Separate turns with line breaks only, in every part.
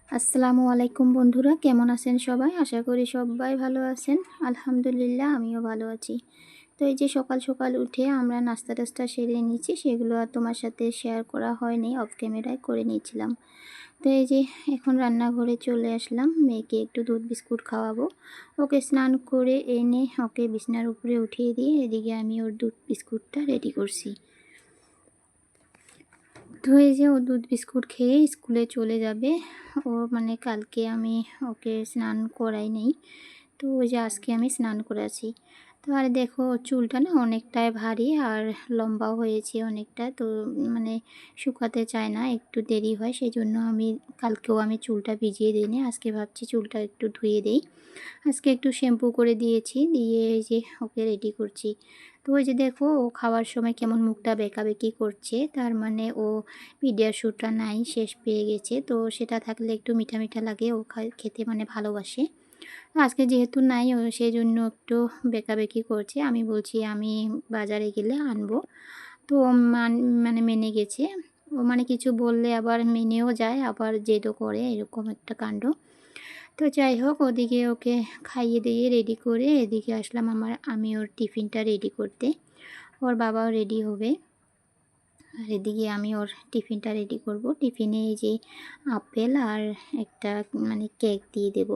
আসসালামু আলাইকুম বন্ধুরা, কেমন আছেন সবাই? আশা করি সবাই ভালো আছেন। আলহামদুলিল্লাহ আমিও ভালো আছি। তো এই যে সকাল সকাল উঠে আমরা নাস্তা-টাস্তা সেরে নিচ্ছি, সেগুলো আর তোমার সাথে শেয়ার করা হয়নি, অফ ক্যামেরায় করে নিয়েছিলাম। তো এই যে এখন রান্নাঘরে চলে আসলাম, মেয়েকে একটু দুধ বিস্কুট খাওয়াবো। ওকে স্নান করে এনে ওকে বিছানার উপরে উঠিয়ে দিয়ে এদিকে আমি ওর দুধ বিস্কুটটা রেডি করছি। তো এই যে ও দুধ বিস্কুট খেয়ে স্কুলে চলে যাবে। ও মানে কালকে আমি ওকে স্নান করাই নাই। তো ওই যে আজকে আমি স্নান করাছি। তো আর দেখো ওর চুলটা না অনেকটাই ভারী আর লম্বাও হয়েছে অনেকটা। তো মানে শুকাতে চায় না, একটু দেরি হয়। সেজন্য কালকেও আমি চুলটা ভিজিয়ে দিইনি। আজকে ভাবছি চুলটা একটু ধুয়ে দেই। আজকে একটু শ্যাম্পু করে দিয়েছি, দিয়ে এই যে ওকে রেডি করছি। তো ওই যে দেখো ও খাওয়ার সময় কেমন মুখটা বেঁকাবেকি করছে, তার মানে ও পিডিয়াশিওরটা নাই, শেষ পেয়ে গেছে। তো সেটা থাকলে একটু মিঠা মিঠা লাগে, ও খেতে মানে ভালোবাসে। আজকে যেহেতু নাই ও সেজন্য একটু বেঁকাবেকি করছে। আমি বলছি আমি বাজারে গেলে আনবো। তো ও মানে মেনে গেছে। ও মানে কিছু বললে আবার মেনেও যায়, আবার জেদও করে, এরকম একটা কাণ্ড। তো যাই হোক, ওদিকে ওকে খাইয়ে দিয়ে রেডি করে এদিকে আসলাম আমি ওর টিফিনটা রেডি করতে। ওর বাবাও রেডি হবে। আর এদিকে আমি ওর টিফিনটা রেডি করব। টিফিনে এই যে আপেল আর একটা মানে কেক দিয়ে দেব।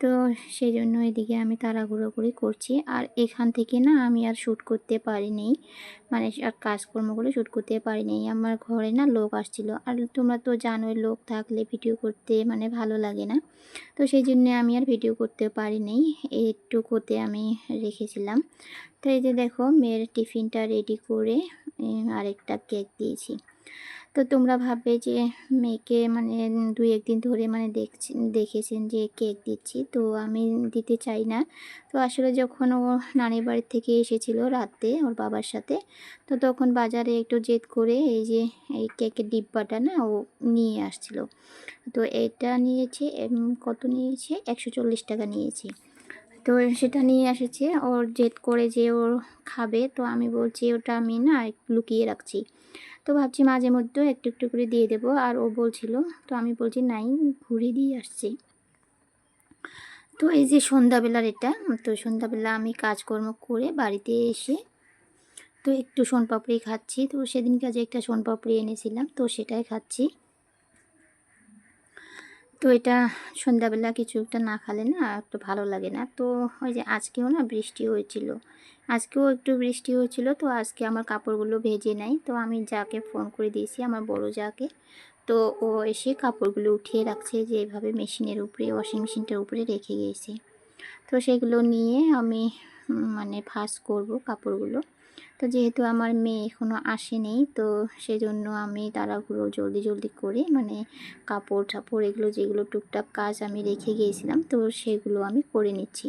তো সেজন্য এদিকে আমি তাড়াহুড়ো করে করছি। আর এখান থেকে না আমি আর শ্যুট করতে পারিনি। মানে আর কাজকর্মগুলো শ্যুট করতে পারিনি। আমার ঘরে না লোক আসছিল। আর তোমরা তো জানোই লোক থাকলে ভিডিও করতে মানে ভালো লাগে না। তো সেইজন্য আমি আর ভিডিও করতে পারিনি। এইটুকুতে আমি রেখেছিলাম। তো এই যে দেখো মেয়ের টিফিনটা রেডি করে আরেকটা কেক দিয়েছি। তো তোমরা ভাববে যে মেয়েকে মানে ২-১ দিন ধরে মানে দেখেছেন যে কেক দিচ্ছি, তো আমি দিতে চাই না। তো আসলে যখন ও নানির বাড়ি থেকে এসেছিল রাতে ওর বাবার সাথে, তো তখন বাজারে একটু জেদ করে এই যে এই কেকের ডিব্বাটা না ও নিয়ে আসছিল। তো এটা নিয়েছে কত নিয়েছে? ১৪০ টাকা নিয়েছে। তো সেটা নিয়ে এসেছে ওর জেদ করে যে ওর খাবে। তো আমি বলছি ওটা আমি না লুকিয়ে রাখছি। তো ভাবছি মাঝে মধ্যেও একটু একটু করে দিয়ে দেবো। আর ও বলছিল, তো আমি বলছি নাই, ঘুরে দিয়ে আসছি। তো এই যে সন্ধ্যাবেলার এটা, তো সন্ধ্যাবেলা আমি কাজকর্ম করে বাড়িতে এসে তো একটু শোনপাপড়ি খাচ্ছি। তো সেদিনকে যে একটা শোনপাপড়ি এনেছিলাম, তো সেটাই খাচ্ছি। তো এটা সন্ধ্যাবেলা কিছু একটা না খেলে না একটু ভালো লাগে না। তো ওই যে আজকেও না বৃষ্টি হয়েছিল, আজকেও একটু বৃষ্টি হয়েছিল। তো আজকে আমার কাপড়গুলো ভেজে নেয়। তো আমি যাকে ফোন করে দিয়েছি, আমার বড় যাকে, তো ও এসে কাপড়গুলো উঠিয়ে রাখছে, যে এভাবে মেশিনের উপরে, ওয়াশিং মেশিনটার উপরে রেখে গিয়েছে। তো সেগুলো নিয়ে আমি মানে ভাঁজ করব কাপড়গুলো। তো যেহেতু আমার মেয়ে এখনও আসেনি, তো সেজন্য আমি তাড়াহুড়ো জলদি জলদি করে মানে কাপড় টাপড় এগুলো যেগুলো টুকটাক কাজ আমি রেখে গিয়েছিলাম, তো সেগুলো আমি করে নিচ্ছি।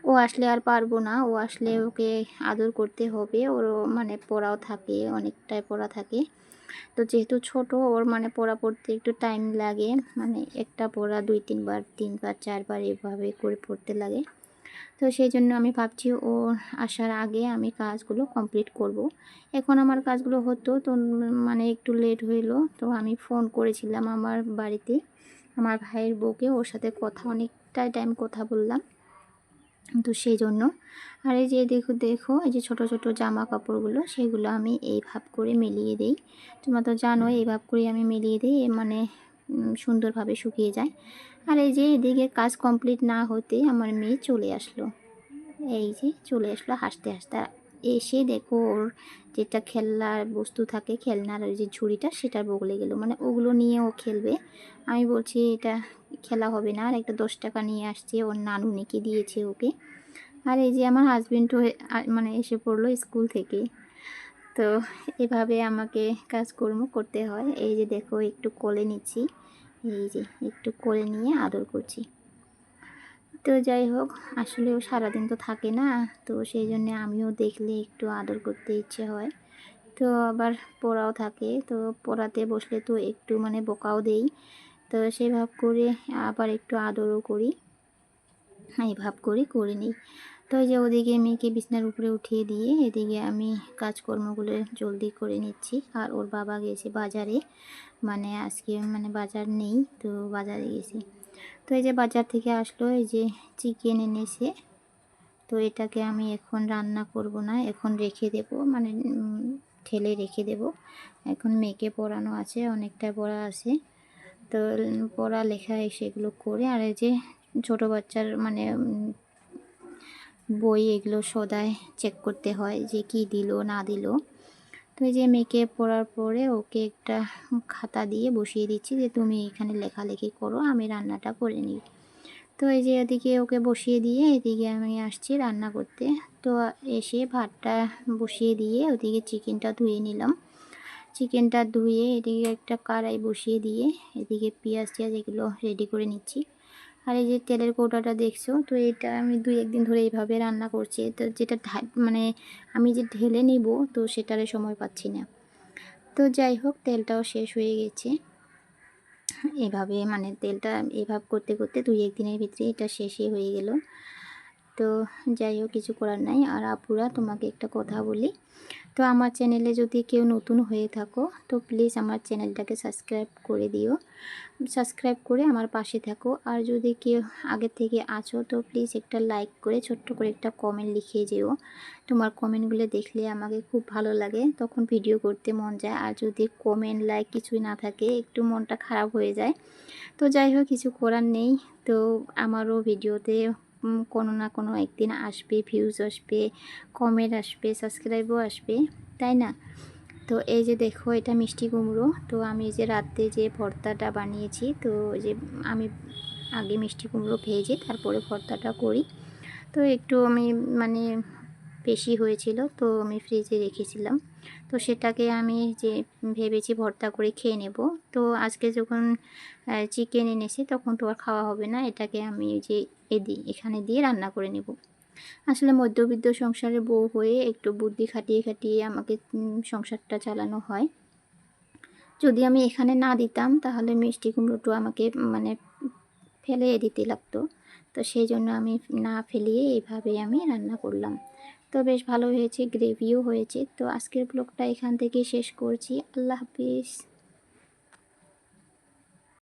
ও আসলে আর পারবো না, ও আসলে ওকে আদর করতে হবে। ওরও মানে পড়াও থাকে, অনেকটাই পড়া থাকে। তো যেহেতু ছোট, ওর মানে পড়া পড়তে একটু টাইম লাগে। মানে একটা পড়া ২-৩ বার, ৩ বার, ৪ বার এভাবে করে পড়তে লাগে। তো সেই জন্য আমি ভাবছি ওর আসার আগে আমি কাজগুলো কমপ্লিট করব। এখন আমার কাজগুলো হতো, তো মানে একটু লেট হইলো। তো আমি ফোন করেছিলাম আমার বাড়িতে আমার ভাইয়ের বউকে, ওর সাথে অনেকটাই টাইম কথা বললাম। তো সেই জন্য আর এই যে দেখো এই যে ছোট ছোট জামা কাপড়গুলো, সেগুলো আমি এই ভাব করে মিলিয়ে দিই। তোমরা তো জানো এই ভাব করে আমি মিলিয়ে দিই, মানে সুন্দরভাবে শুকিয়ে যায়। আর এই যে এদিকে কাজ কমপ্লিট না হতে আমার মেয়ে চলে আসলো। এই যে চলে আসলো হাসতে হাসতে। এসে দেখো ওর যেটা খেলনার বস্তু থাকে, খেলনার ওই যে ঝুড়িটা, সেটা বগলে গেল। মানে ওগুলো নিয়ে ও খেলবে। আমি বলছি এটা খেলা হবে না। আর একটা ১০ টাকা নিয়ে আসছে, ওর নানু নাকি দিয়েছে ওকে। আর এই যে আমার হাজবেন্ডও মানে এসে পড়লো স্কুল থেকে। তো এভাবে আমাকে কাজকর্ম করতে হয়। এই যে দেখো একটু কোলে নিচ্ছি, এই যে একটু কোলে নিয়ে আদর করছি। তো যাই হোক, আসলেও সারাদিন তো থাকে না। তো সেই জন্য আমিও দেখলে একটু আদর করতে ইচ্ছে হয়। তো আবার পড়াও থাকে, তো পড়াতে বসলে তো একটু মানে বকাও দেই। তো সেই ভাব করে আবার একটু আদরও করি, এই ভাব করে নিই। তো তো এই যে ওদিকে মেয়েকে বিছানার উপরে উঠিয়ে দিয়ে এদিকে আমি কাজকর্মগুলো জলদি করে নিচ্ছি। আর ওর বাবা গেছে বাজারে, মানে আজকে মানে বাজার নেই, তো বাজারে গেছে। তো এই যে বাজার থেকে আসলো, এই যে চিকেন এনেছে। তো এটাকে আমি এখন রান্না করব না, এখন রেখে দেব, মানে ঠেলে রেখে দেব। এখন মেয়েকে পড়ানো আছে, অনেকটা পড়া আছে। তো পড়ালেখা সেগুলো করে, আর এই যে ছোটো বাচ্চার মানে বই এগুলো সদাই চেক করতে হয় যে কি দিল না দিল। তো এই যে মেয়েকে পড়ার পরে ওকে একটা খাতা দিয়ে বসিয়ে দিচ্ছি যে তুমি এখানে লেখালেখি করো, আমি রান্নাটা করে নিই। তো এই যে এদিকে ওকে বসিয়ে দিয়ে এদিকে আমি আসছি রান্না করতে। তো এসে ভাতটা বসিয়ে দিয়ে ওদিকে চিকেনটা ধুয়ে নিলাম। চিকেনটা ধুয়ে এদিকে একটা কড়াই বসিয়ে দিয়ে এদিকে পেঁয়াজ টিয়াজ এগুলো রেডি করে নিচ্ছি। আর এই যে তেলের কৌটাটা দেখছো, তো এটা আমি 2-1 দিন ধরে এইভাবে রান্না করছি। তো যেটা মানে আমি যে ঢেলে নিব, তো সেটারে সময় পাচ্ছি না। তো যাই হোক, তেলটাও শেষ হয়ে গেছে। এভাবে মানে তেলটা এভাবে করতে করতে 2-1 দিনের ভিতরে এটা শেষই হয়ে গেল। তো যাই হোক, কিছু করার নাই। আর আপুরা, তোমাকে একটা কথা বলি, তো আমার চ্যানেলে যদি কেউ নতুন হয়ে থাকো, তো প্লিজ আমার চ্যানেলটাকে সাবস্ক্রাইব করে দিও, সাবস্ক্রাইব করে আমার পাশে থাকো। আর যদি কেউ আগে থেকে আছো, তো প্লিজ একটা লাইক করে ছোট্ট করে একটা কমেন্ট লিখে যেও। তোমার কমেন্টগুলো দেখলে আমাকে খুব ভালো লাগে, তখন ভিডিও করতে মন যায়। আর যদি কমেন্ট লাইক কিছুই না থাকে, একটু মনটা খারাপ হয়ে যায়। তো যাই হোক, কিছু করার নেই। তো আমারও ভিডিওতে কোনো না কোনো একদিন আসবে, ভিউজ আসবে, কমেন্ট আসবে, সাবস্ক্রাইবও আসবে, তাই না? তো এই যে দেখো, এটা মিষ্টি কুমড়ো। তো আমি যে রাতে যে ভর্তাটা বানিয়েছি, তো যে আমি আগে মিষ্টি কুমড়ো ভেজে তারপরে ভর্তাটা করি। তো একটু আমি মানে বেশি হয়েছিল, তো আমি ফ্রিজে রেখেছিলাম। তো সেটাকে আমি যে ভেবেছি ভর্তা করে খেয়ে নেব। তো আজকে যখন চিকেন এনেছি, তখন তো আর খাওয়া হবে না, এটাকে আমি যে এখানে দিয়ে রান্না করে নেব। আসলে মধ্যবিত্ত সংসারে বউ হয়ে একটু বুদ্ধি খাটিয়ে খাটিয়ে আমাকে সংসারটা চালানো হয়। যদি আমি এখানে না দিতাম, তাহলে মিষ্টি কুমড়োটা আমাকে মানে ফেলিয়ে দিতে লাগতো। তো সেই জন্য আমি না ফেলিয়ে এইভাবেই আমি রান্না করলাম। তো বেশ ভালো হয়েছে, গ্রেভিও হয়েছে। তো আজকের ব্লগটা এখান থেকে শেষ করছি। আল্লাহ হাফিজ।